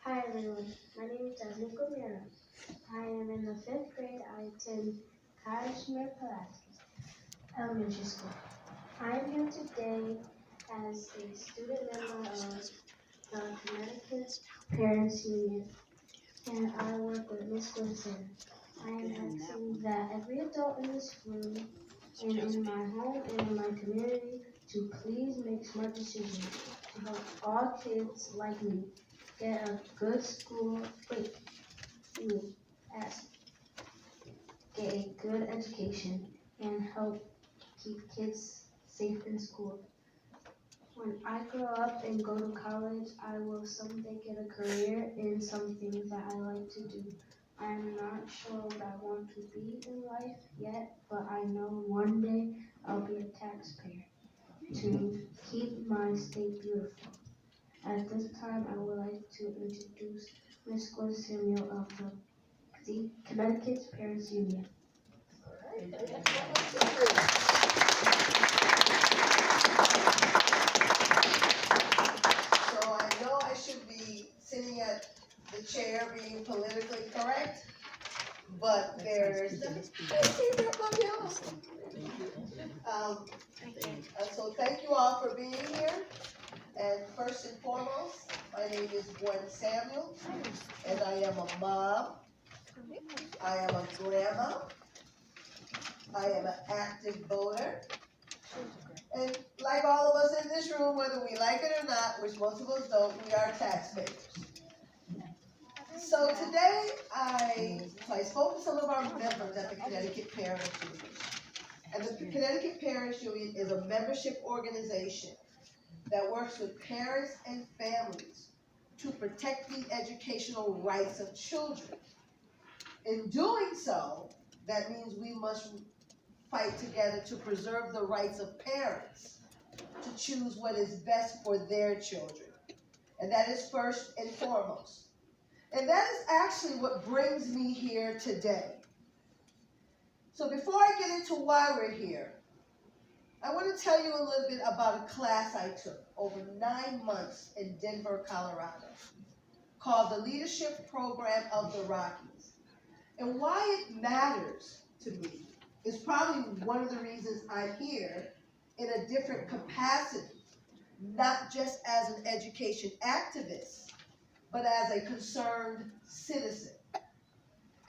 Hi everyone, my name is Jazzniqua. I am in the 5th grade. I attend Jazzniqua Elementary School. I am here today as a student member of the Connecticut Parents Union, and I work with Miss Glenson. I am asking that every adult in this room and in my home and in my community to please make smart decisions to help all kids like me get a good school, get a good education and help keep kids safe in school. When I grow up and go to college, I will someday get a career in something that I like to do. I'm not sure what I want to be in life yet, but I know one day I'll be a taxpayer to keep my state beautiful. At this time, I would like to introduce Ms. Gwen Samuel of the Connecticut Parents Union. So I know I should be sitting at the chair being politically correct, but there's so thank you all for being here. And first and foremost, my name is Gwen Samuel, and I am a mom. I am a grandma. I am an active voter. And like all of us in this room, whether we like it or not, which most of us don't, we are taxpayers. So today, I spoke to some of our members at the Connecticut Parents Union. And the Connecticut Parents Union is a membership organization that works with parents and families to protect the educational rights of children. In doing so, that means we must fight together to preserve the rights of parents to choose what is best for their children. And that is first and foremost. And that is actually what brings me here today. So before I get into why we're here, I want to tell you a little bit about a class I took over 9 months in Denver, Colorado, called the Leadership Program of the Rockies. And why it matters to me is probably one of the reasons I'm here in a different capacity, not just as an education activist, but as a concerned citizen.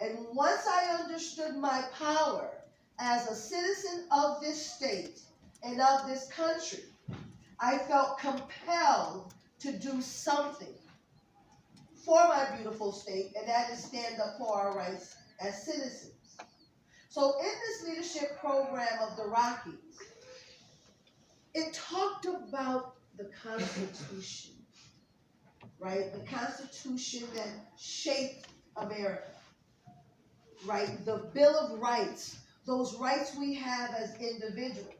And once I understood my power as a citizen of this state and of this country, I felt compelled to do something for my beautiful state, and that is stand up for our rights as citizens. So in this leadership program of the Rockies, it talked about the Constitution, right? The Constitution that shaped America, right? The Bill of Rights, those rights we have as individuals,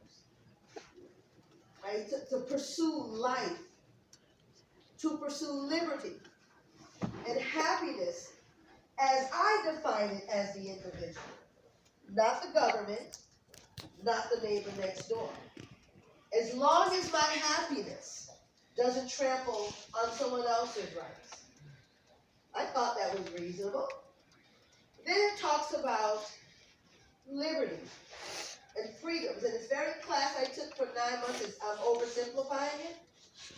right? To pursue life, to pursue liberty and happiness as I define it as the individual, not the government, not the neighbor next door. As long as my happiness doesn't trample on someone else's rights. I thought that was reasonable. Then it talks about liberty and freedoms. And this very class I took for 9 months, I'm oversimplifying it,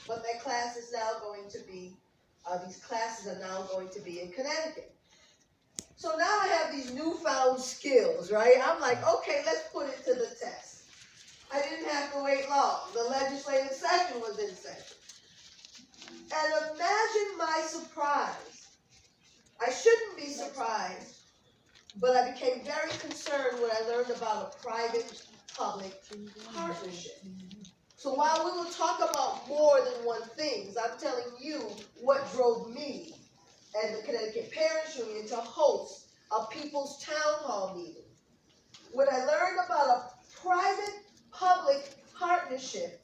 but that class is now going to be, these classes are now going to be in Connecticut. So now I have these newfound skills, right? I'm like, okay, let's put it to the test. I didn't have to wait long. The legislative session was in session. And imagine my surprise. I shouldn't be surprised, but I became very concerned when I learned about a private-public partnership. So while we will talk about more than one thing, I'm telling you what drove me and the Connecticut Parents Union to host a People's Town Hall meeting. When I learned about a private-public partnership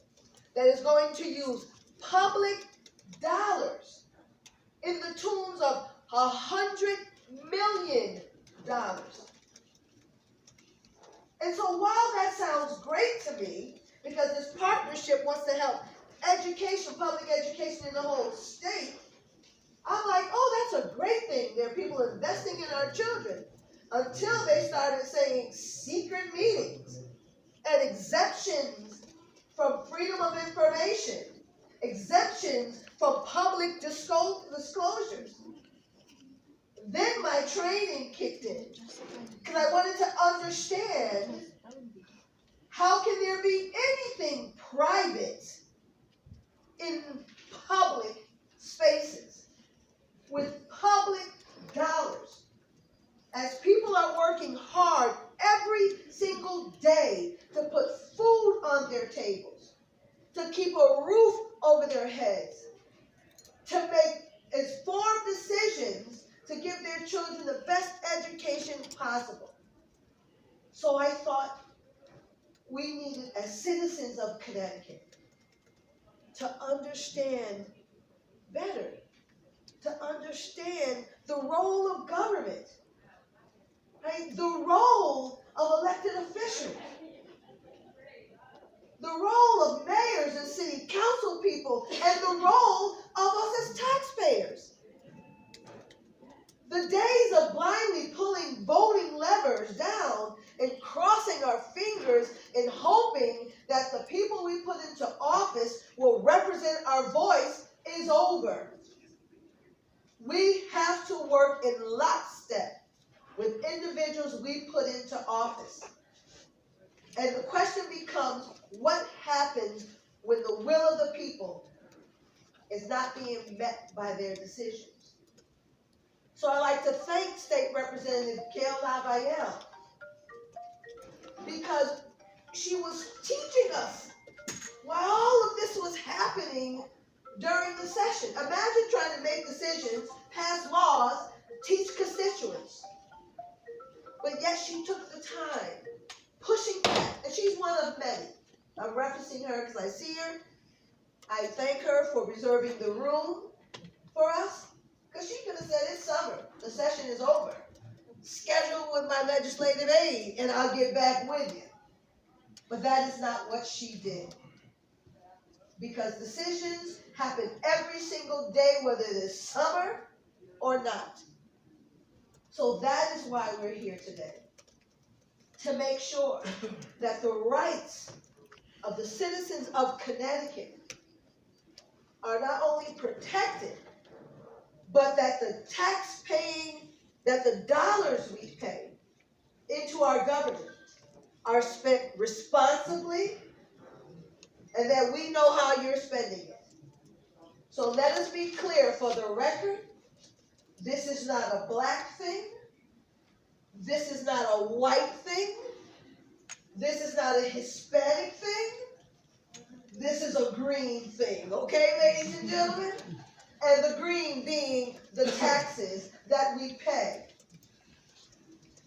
that is going to use public dollars in the tunes of $100 million. And so while that sounds great to me, because this partnership wants to help education, public education in the whole state, I'm like, oh, in our children until they started saying secret meetings and exemptions from freedom of information, exemptions from public disclosures. Then my training kicked in because I wanted to understand, how can there be anything private in public spaces with public dollars? As people are working hard every single day to put food on their tables, to keep a roof over their heads, to make informed decisions to give their children the best education possible. So I thought we needed, as citizens of Connecticut, to understand better, to understand the role of government, right? The role of elected officials, the role of mayors and city council people, and the role of us as taxpayers. The days of blindly pulling voting levers down and crossing our fingers and hoping that the people we put into office will represent our voice is over. We have to work in lockstep with individuals we put into office. And the question becomes, what happens when the will of the people is not being met by their decisions? So I'd like to thank State Representative Gail Lavallée, because she was teaching us while all of this was happening during the session. Imagine trying to make decisions, pass laws, teach constituents. But yet she took the time, pushing back, and she's one of many. I'm referencing her because I see her. I thank her for reserving the room for us, because she could have said, it's summer, the session is over. Schedule with my legislative aide and I'll get back with you. But that is not what she did. Because decisions happen every single day, whether it is summer or not. So that is why we're here today. To make sure that the rights of the citizens of Connecticut are not only protected, but that the dollars we pay into our government are spent responsibly, and that we know how you're spending it. So let us be clear for the record, this is not a black thing, this is not a white thing, this is not a Hispanic thing, this is a green thing, okay, ladies and gentlemen? And the green being the taxes that we pay.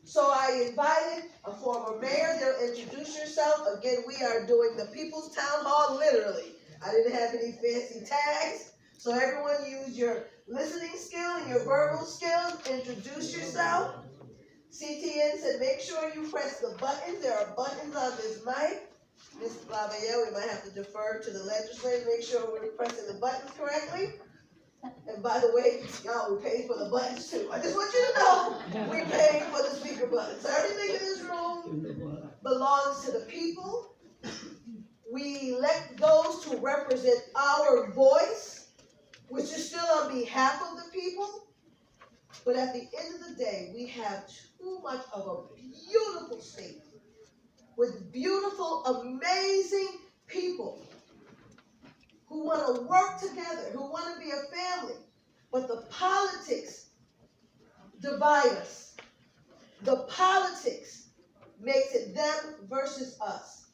So I invited a former mayor. They'll introduce yourself. Again, we are doing the People's Town Hall, literally. I didn't have any fancy tags. So everyone use your listening skill and your verbal skills. Introduce yourself. CTN said make sure you press the buttons. There are buttons on this mic. Ms. Lavallée, we might have to defer to the legislature. Make sure we're pressing the buttons correctly. And by the way, y'all, we paid for the buttons too. I just want you to know, we paid for the speaker buttons. Everything in this room belongs to the people. We elect those to represent our voice, which is still on behalf of the people. But at the end of the day, we have too much of a beautiful state with beautiful, amazing people who want to work together, who want to be a family. But the politics divide us. The politics makes it them versus us.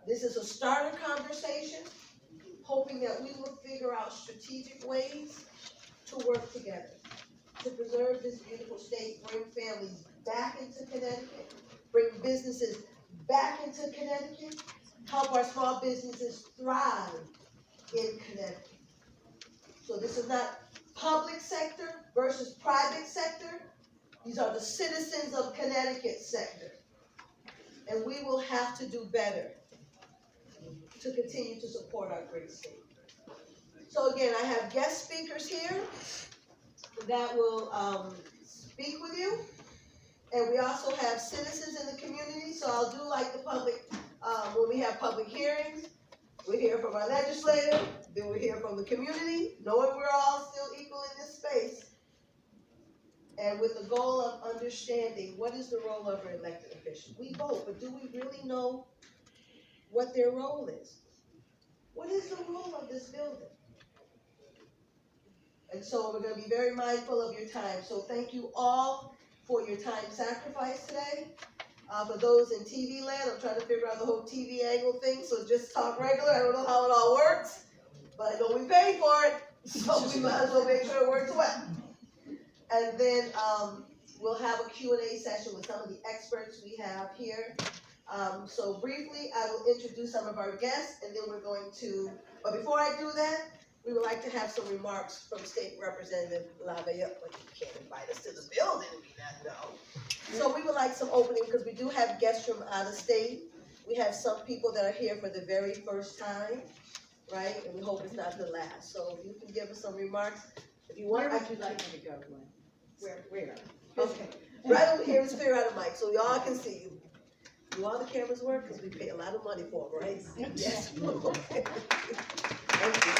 This is a starter conversation, hoping that we will figure out strategic ways to work together, to preserve this beautiful state, bring families back into Connecticut, bring businesses back into Connecticut, help our small businesses thrive in Connecticut. So this is not public sector versus private sector. These are the citizens of Connecticut sector. And we will have to do better to continue to support our great state. So again, I have guest speakers here that will speak with you. And we also have citizens in the community, so I'll do like the public, when we have public hearings, we hear from our legislator, then we hear from the community, knowing we're all still equal in this space. And with the goal of understanding what is the role of an elected official. We vote, but do we really know what their role is? What is the role of this building? And so we're going to be very mindful of your time. So thank you all for your time sacrifice today. For those in TV land, I'm trying to figure out the whole TV angle thing, so just talk regular. I don't know how it all works, but I know we pay for it, so we might as well make sure it works well. And then we'll have a Q&A session with some of the experts we have here. So briefly, I will introduce some of our guests, and then we're going to, but before I do that, we would like to have some remarks from State Representative Lavaya, but you can't invite us to the building, we not know. So we would like some opening, because we do have guests from out of state. We have some people that are here for the very first time, right? And we hope it's not the last. So if you can give us some remarks, if you want. Where would you like me to go, Gwen? Where? Okay, right over here is figure out a mic, so y'all can see you. Do all the cameras work? Because we pay a lot of money for them, right? Yes. Okay. Thank you.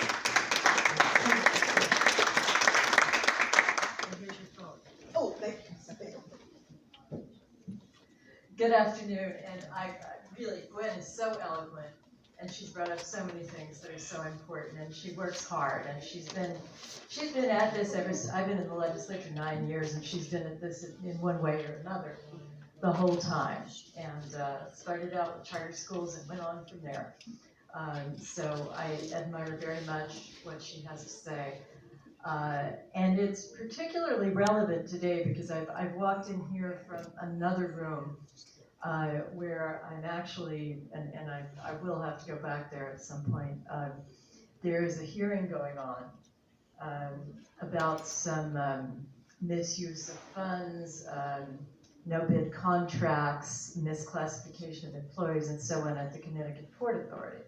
And here's your phone. Oh, thank you. Good afternoon, and I really, Gwen is so eloquent, and she's brought up so many things that are so important, and she works hard, and she's been at this I've been in the legislature 9 years, and she's been at this in one way or another the whole time, and started out with charter schools and went on from there. So I admire very much what she has to say. And it's particularly relevant today because I've walked in here from another room where I'm actually, and I will have to go back there at some point, there is a hearing going on about some misuse of funds, no bid contracts, misclassification of employees, and so on at the Connecticut Port Authority,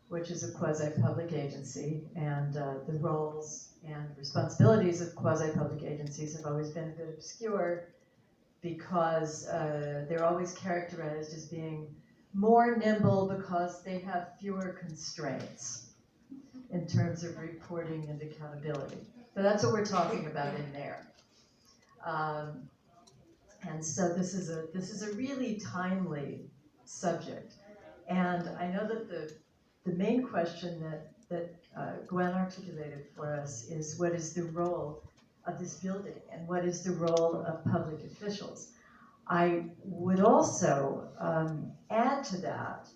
which is a quasi-public agency, and the roles and responsibilities of quasi-public agencies have always been a bit obscure because they're always characterized as being more nimble because they have fewer constraints in terms of reporting and accountability. So that's what we're talking about in there. And so this is a really timely subject. And I know that the main question that Gwen articulated for us is what is the role of this building and what is the role of public officials? I would also add to that,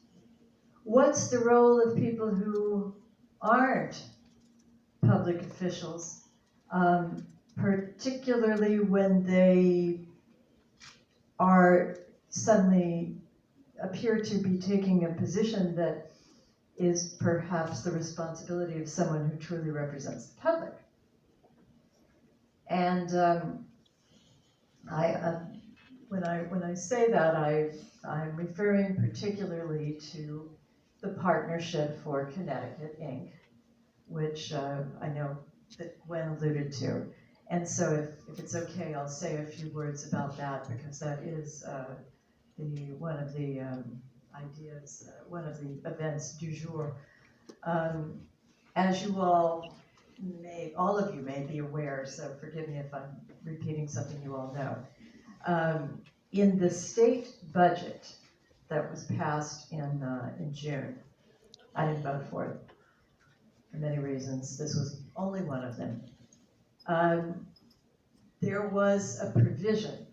what's the role of people who aren't public officials, particularly when they are suddenly appear to be taking a position that is perhaps the responsibility of someone who truly represents the public. And when I say that, I'm referring particularly to the Partnership for Connecticut, Inc., which I know that Gwen alluded to. And so if it's okay, I'll say a few words about that because that is one of the ideas, one of the events du jour. As you all of you may be aware, so forgive me if I'm repeating something you all know. In the state budget that was passed in June, I didn't vote for it for many reasons. This was only one of them. There was a provision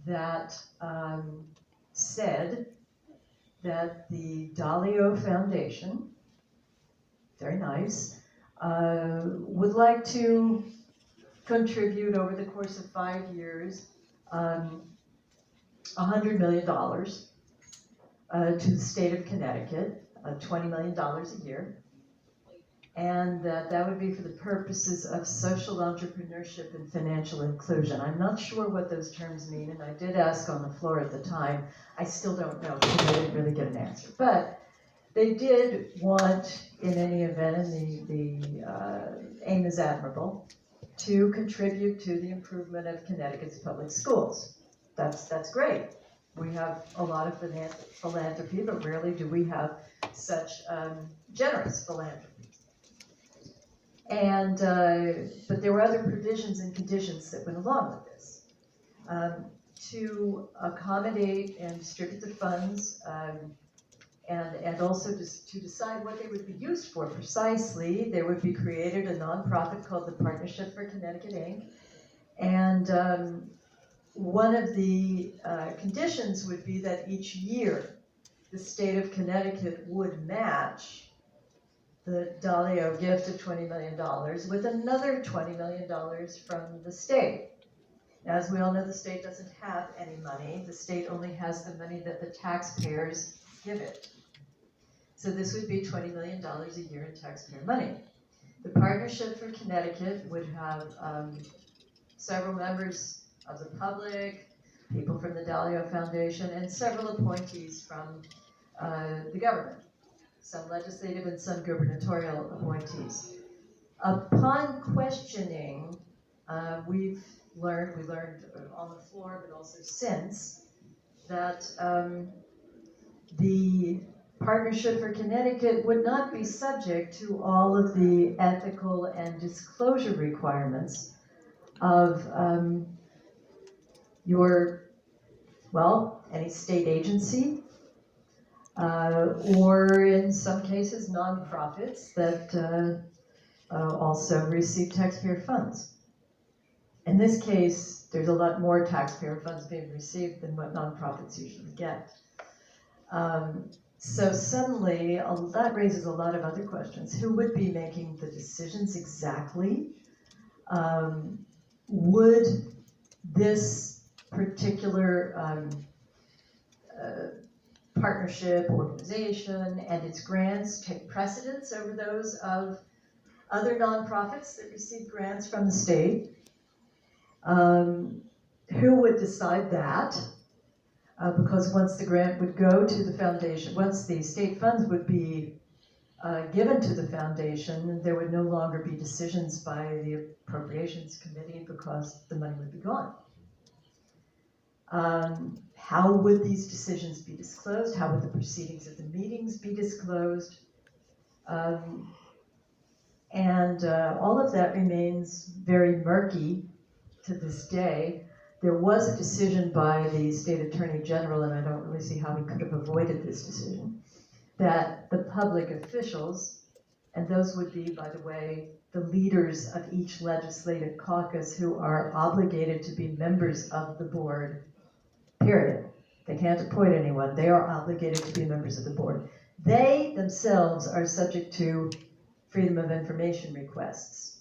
that said that the Dalio Foundation, very nice, would like to contribute over the course of 5 years $100 million to the state of Connecticut, $20 million a year. And that would be for the purposes of social entrepreneurship and financial inclusion. I'm not sure what those terms mean, and I did ask on the floor at the time. I still don't know because I didn't really get an answer. But they did want, in any event, and the aim is admirable, to contribute to the improvement of Connecticut's public schools. That's great. We have a lot of philanthropy, but rarely do we have such generous philanthropy. And but there were other provisions and conditions that went along with this. To accommodate and distribute the funds, and also to decide what they would be used for precisely, there would be created a nonprofit called the Partnership for Connecticut, Inc. And one of the conditions would be that each year the state of Connecticut would match the Dalio gift of $20 million with another $20 million from the state. As we all know, the state doesn't have any money. The state only has the money that the taxpayers give it. So this would be $20 million a year in taxpayer money. The Partnership for Connecticut would have several members of the public, people from the Dalio Foundation, and several appointees from the government, some legislative and some gubernatorial appointees. Upon questioning, we learned on the floor, but also since, that the Partnership for Connecticut would not be subject to all of the ethical and disclosure requirements of any state agency, or in some cases nonprofits that also receive taxpayer funds. In this case, there's a lot more taxpayer funds being received than what nonprofits usually get. So suddenly, that raises a lot of other questions. Who would be making the decisions exactly? Would this particular partnership, organization, and its grants take precedence over those of other nonprofits that receive grants from the state? Who would decide that? Because once the grant would go to the foundation, once the state funds would be given to the foundation, there would no longer be decisions by the appropriations committee because the money would be gone. How would these decisions be disclosed? How would the proceedings of the meetings be disclosed? And all of that remains very murky to this day. There was a decision by the state attorney general, and I don't really see how he could have avoided this decision, that the public officials, and those would be, by the way, the leaders of each legislative caucus who are obligated to be members of the board, period. They can't appoint anyone. They are obligated to be members of the board. They themselves are subject to freedom of information requests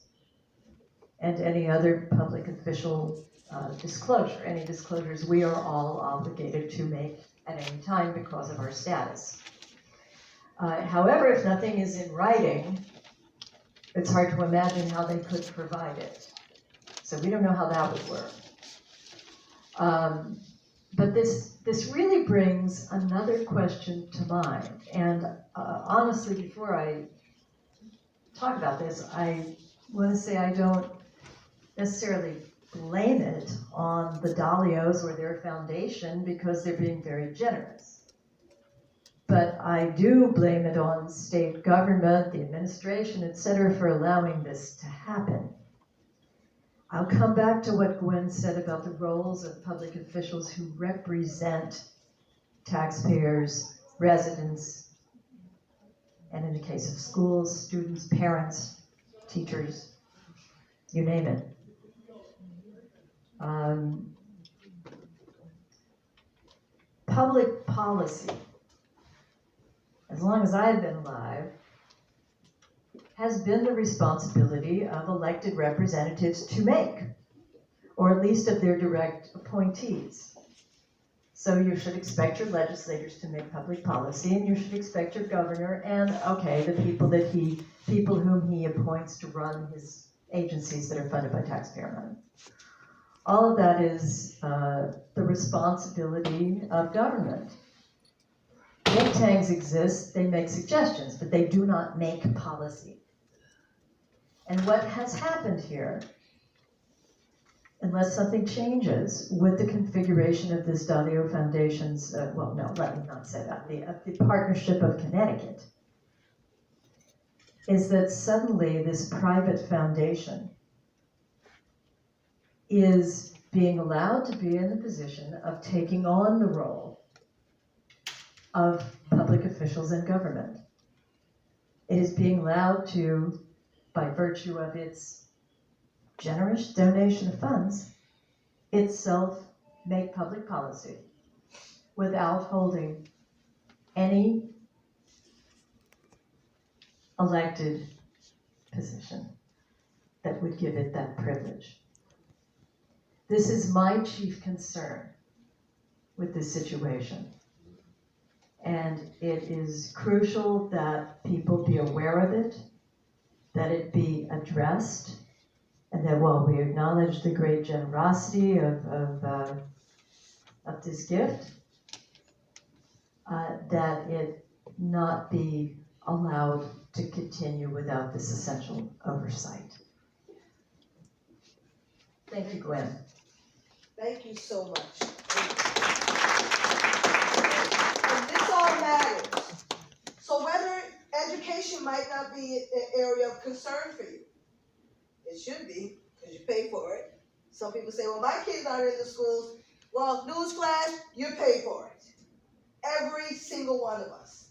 and any other public official disclosure. Any disclosures we are all obligated to make at any time because of our status. However, if nothing is in writing, it's hard to imagine how they could provide it. So we don't know how that would work. But this really brings another question to mind. And honestly, before I talk about this, I want to say I don't necessarily blame it on the Dalios or their foundation because they're being very generous. But I do blame it on state government, the administration, etc., for allowing this to happen. I'll come back to what Gwen said about the roles of public officials who represent taxpayers, residents, and in the case of schools, students, parents, teachers, you name it. Public policy, as long as I've been alive, has been the responsibility of elected representatives to make, or at least of their direct appointees. So you should expect your legislators to make public policy, and you should expect your governor and, okay, the people whom he appoints to run his agencies that are funded by taxpayer money. All of that is the responsibility of government. Think tanks exist, they make suggestions, but they do not make policy. And what has happened here unless something changes with the configuration of this Dalio Foundation's, well, no, let me not say that, the Partnership of Connecticut, is that suddenly this private foundation is being allowed to be in the position of taking on the role of public officials in government. It is being allowed to, by virtue of its generous donation of funds, itself make public policy without holding any elected position that would give it that privilege. This is my chief concern with this situation. And it is crucial that people be aware of it, that it be addressed, and that while we acknowledge the great generosity of this gift, that it not be allowed to continue without this essential oversight. Thank you, Gwen. Thank you so much. And this all matters. So whether education might not be an area of concern for you, it should be, because you pay for it. Some people say, well, my kids aren't in the schools. Well, newsflash, you pay for it. Every single one of us.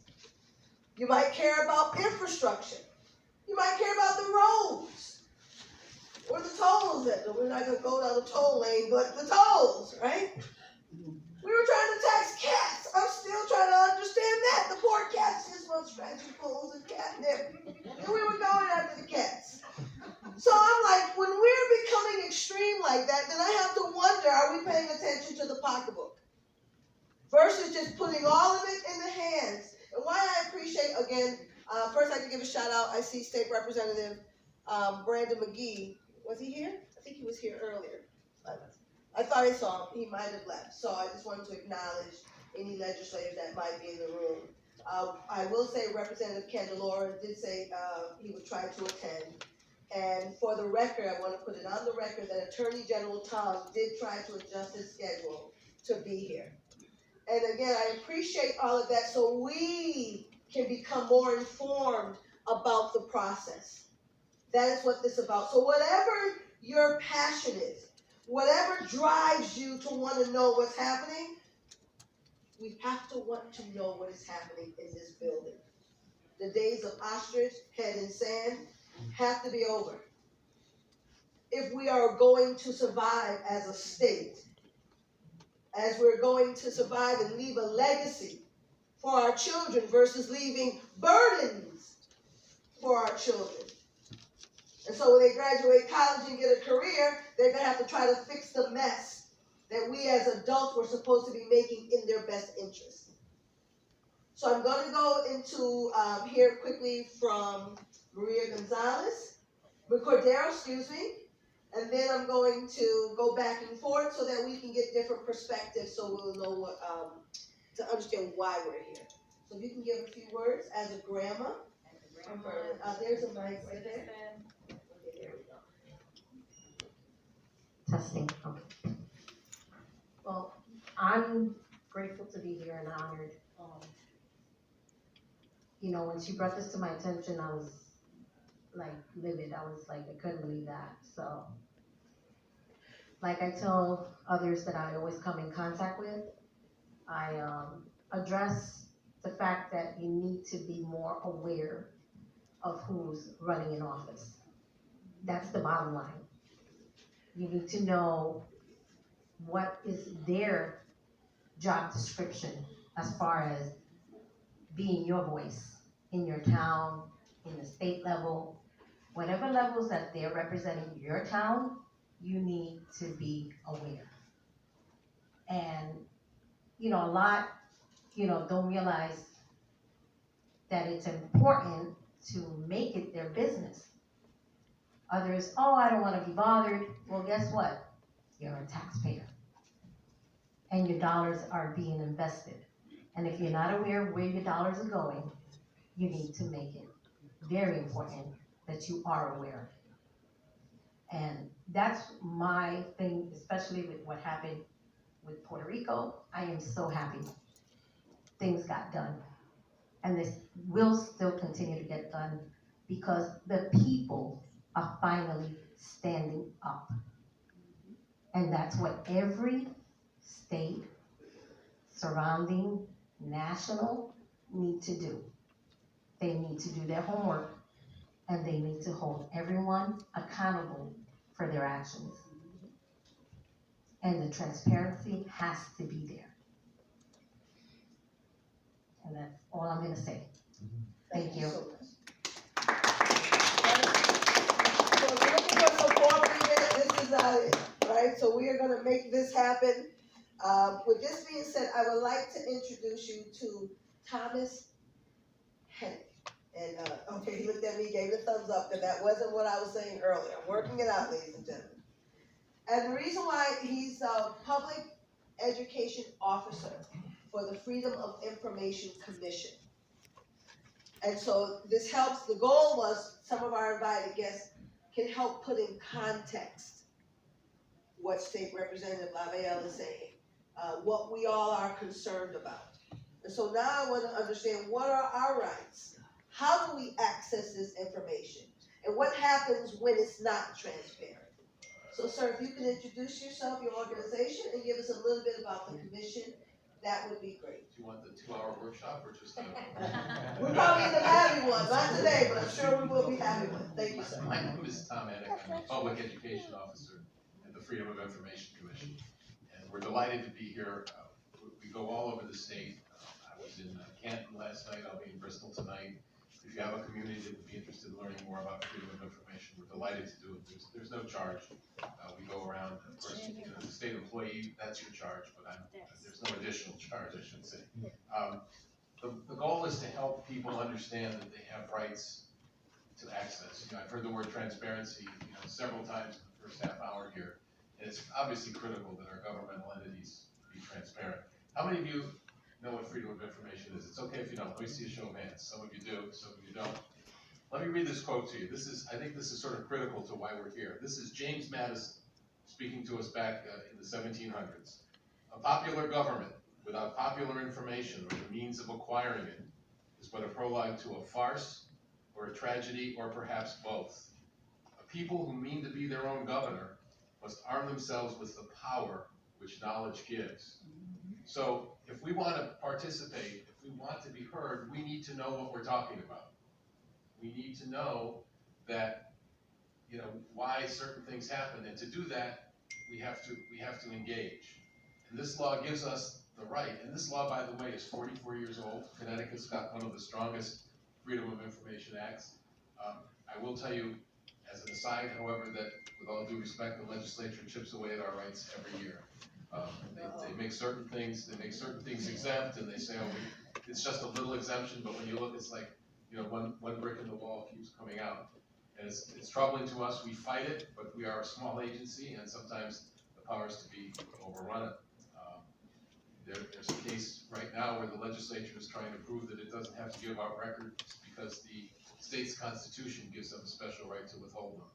You might care about infrastructure. You might care about the roads. Or the tolls. We're not going to go down the toll lane, but the tolls, right? We were trying to tax cats. I'm still trying to understand that. The poor cats just want scratchy pulls and catnip. And we were going after the cats. So I'm like, when we're becoming extreme like that, then I have to wonder, are we paying attention to the pocketbook? Versus just putting all of it in the hands. And why I appreciate, again, first I'd like to give a shout out. I see State Representative Brandon McGee. Was he here? I think he was here earlier. I thought I saw him. He might have left. So I just wanted to acknowledge any legislators that might be in the room. I will say Representative Candelora did say he would try to attend. And for the record, I want to put it on the record that Attorney General Tom did try to adjust his schedule to be here. And again, I appreciate all of that so we can become more informed about the process. That is what this is about. So whatever your passion is, whatever drives you to want to know what's happening, we have to want to know what is happening in this building. The days of ostrich, head in sand, have to be over. If we are going to survive as a state, as we're going to survive and leave a legacy for our children versus leaving burdens for our children. And so when they graduate college and get a career, they're going to have to try to fix the mess that we as adults were supposed to be making in their best interest. So I'm going to go into here quickly from Maria Gonzalez, Cordero, excuse me, and then I'm going to go back and forth so that we can get different perspectives so we'll know what, to understand why we're here. So if you can give a few words as a grandma. There's a mic right there. Okay, there we go. Testing. Okay. Well, I'm grateful to be here and honored. When she brought this to my attention, I was like livid. I was like, I couldn't believe that. So, like I tell others that I always come in contact with, I address the fact that you need to be more aware of who's running in office. That's the bottom line. You need to know what is their job description as far as being your voice in your town, in the state level, whatever levels that they're representing your town, you need to be aware. And, a lot, don't realize that it's important to make it their business. Others, oh, I don't want to be bothered. Well, guess what? You're a taxpayer. And your dollars are being invested. And if you're not aware of where your dollars are going, you need to make it very important that you are aware. And that's my thing, especially with what happened with Puerto Rico. I am so happy things got done. And this will still continue to get done because the people are finally standing up. And that's what every state, surrounding, national, need to do. They need to do their homework and they need to hold everyone accountable for their actions. And the transparency has to be there. And that's all I'm gonna say. Thank you. so much. So if you're looking for some more minutes, this is it, right? So we are gonna make this happen. With this being said, I would like to introduce you to Thomas Hennick. And, okay, he looked at me, gave the thumbs up, that wasn't what I was saying earlier. I'm working it out, ladies and gentlemen. And the reason why he's a public education officer for the Freedom of Information Commission. And so this helps, the goal was some of our invited guests can help put in context what State Representative LaValle is saying, what we all are concerned about. And so now I want to understand, what are our rights? How do we access this information? And what happens when it's not transparent? So sir, if you can introduce yourself, your organization, and give us a little bit about the commission, that would be great. Do you want the 2-hour workshop or just We'll probably end up having one, not today, but I'm sure we will be having one. Thank you, sir. My name is Tom Hennick. I'm a Public Education Officer at the Freedom of Information Commission. And we're delighted to be here. We go all over the state. I was in Canton last night. I'll be in Bristol tonight. If you have a community that would be interested in learning more about freedom of information, we're delighted to do it. There's no charge. We go around, of course, as a state employee, that's your charge, but there's no additional charge, I should say. The goal is to help people understand that they have rights to access. I've heard the word transparency, several times in the first half hour here, and it's obviously critical that our governmental entities be transparent. How many of you know what freedom of information is? It's okay if you don't. Let me see a show of hands. Some of you do, some of you don't. Let me read this quote to you. I think this is sort of critical to why we're here. This is James Madison speaking to us back in the 1700s. A popular government without popular information or the means of acquiring it is but a prologue to a farce or a tragedy or perhaps both. A people who mean to be their own governor must arm themselves with the power which knowledge gives. So if we want to participate, if we want to be heard, we need to know what we're talking about. We need to know that, why certain things happen, and to do that, we have to engage. And this law gives us the right, and this law, by the way, is 44 years old. Connecticut's got one of the strongest Freedom of Information Acts. I will tell you, as an aside, however, that with all due respect, the legislature chips away at our rights every year. They make certain things exempt, and they say, oh, it's just a little exemption, but when you look, it's like, one brick in the wall keeps coming out. And it's troubling to us. We fight it, but we are a small agency, and sometimes the powers to be overrun it. There's a case right now where the legislature is trying to prove that it doesn't have to give out records because the state's constitution gives them a special right to withhold them.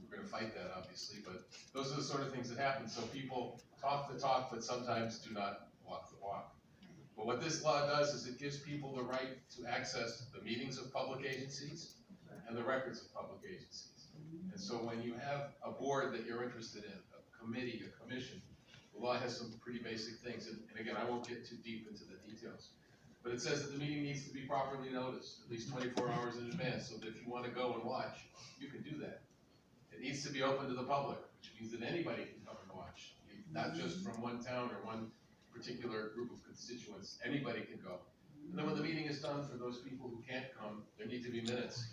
We're going to fight that, obviously, but those are the sort of things that happen. So people talk the talk, but sometimes do not walk the walk. But what this law does is it gives people the right to access the meetings of public agencies and the records of public agencies. And so when you have a board that you're interested in, a committee, a commission, the law has some pretty basic things. And again, I won't get too deep into the details. But it says that the meeting needs to be properly noticed, at least 24 hours in advance, so that if you want to go and watch, you can do that. It needs to be open to the public, which means that anybody can come and watch, not just from one town or one particular group of constituents. Anybody can go. And then when the meeting is done, for those people who can't come, there need to be minutes.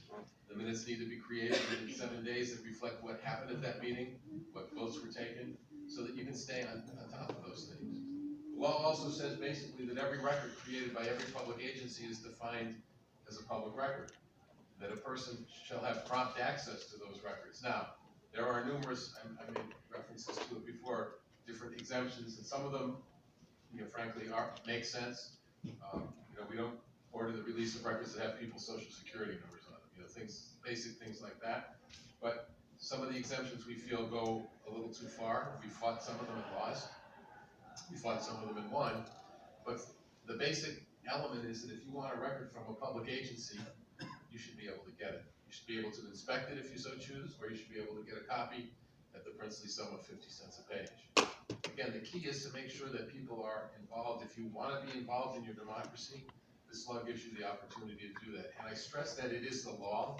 The minutes need to be created within 7 days that reflect what happened at that meeting, what votes were taken, so that you can stay on top of those things. The law also says basically that every record created by every public agency is defined as a public record, that a person shall have prompt access to those records. Now, there are numerous, I made references to it before, different exemptions, and some of them, frankly, make sense. We don't order the release of records that have people's social security numbers on them, basic things like that. But Some of the exemptions we feel go a little too far. We fought some of them and lost. We fought some of them and won. But the basic element is that if you want a record from a public agency, you should be able to get it. You should be able to inspect it if you so choose, or you should be able to get a copy at the princely sum of 50 cents a page. Again, the key is to make sure that people are involved. If you want to be involved in your democracy, this law gives you the opportunity to do that. And I stress that it is the law.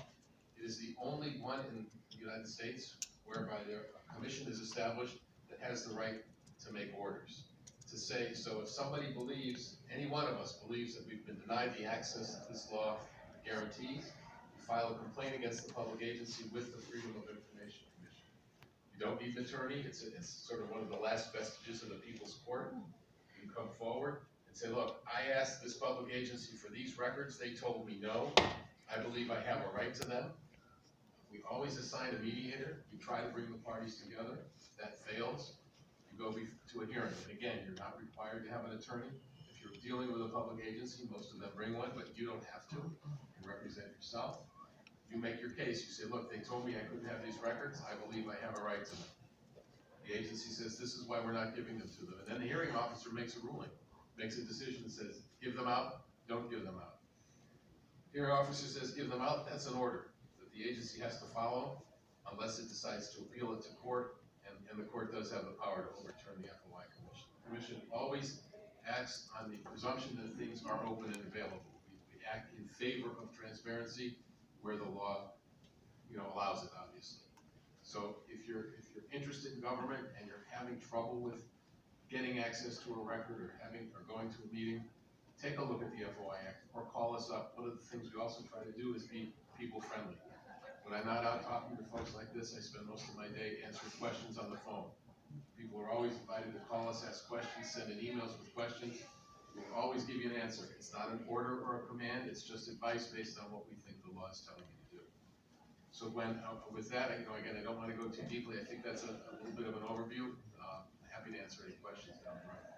It is the only one in the United States whereby a commission is established that has the right to make orders. To say, so if somebody believes, any one of us believes that we've been denied the access that this law guarantees, you file a complaint against the public agency with the Freedom of Information Commission. You don't need an attorney. It's sort of one of the last vestiges of the people's court. You can come forward and say, look, I asked this public agency for these records. They told me no. I believe I have a right to them. We always assign a mediator. We try to bring the parties together. If that fails, you go to a hearing. And again, you're not required to have an attorney. If you're dealing with a public agency, most of them bring one, but you don't have to. You can represent yourself. You make your case. You say, look, they told me I couldn't have these records. I believe I have a right to them. The agency says, this is why we're not giving them to them. And then the hearing officer makes a ruling, makes a decision that says, give them out, don't give them out. Hearing officer says, give them out, that's an order that the agency has to follow unless it decides to appeal it to court, and the court does have the power to overturn the FOI commission. The commission always acts on the presumption that things are open and available. We act in favor of transparency where the law, allows it, obviously. So if you're interested in government and you're having trouble with getting access to a record or going to a meeting, take a look at the FOI Act or call us up. One of the things we also try to do is be people friendly. When I'm not out talking to folks like this, I spend most of my day answering questions on the phone. People are always invited to call us, ask questions, send in emails with questions. We'll always give you an answer. It's not an order or a command, it's just advice based on what we think the law is telling you to do. So with that, again, I don't want to go too deeply. I think that's a little bit of an overview. Happy to answer any questions down the road.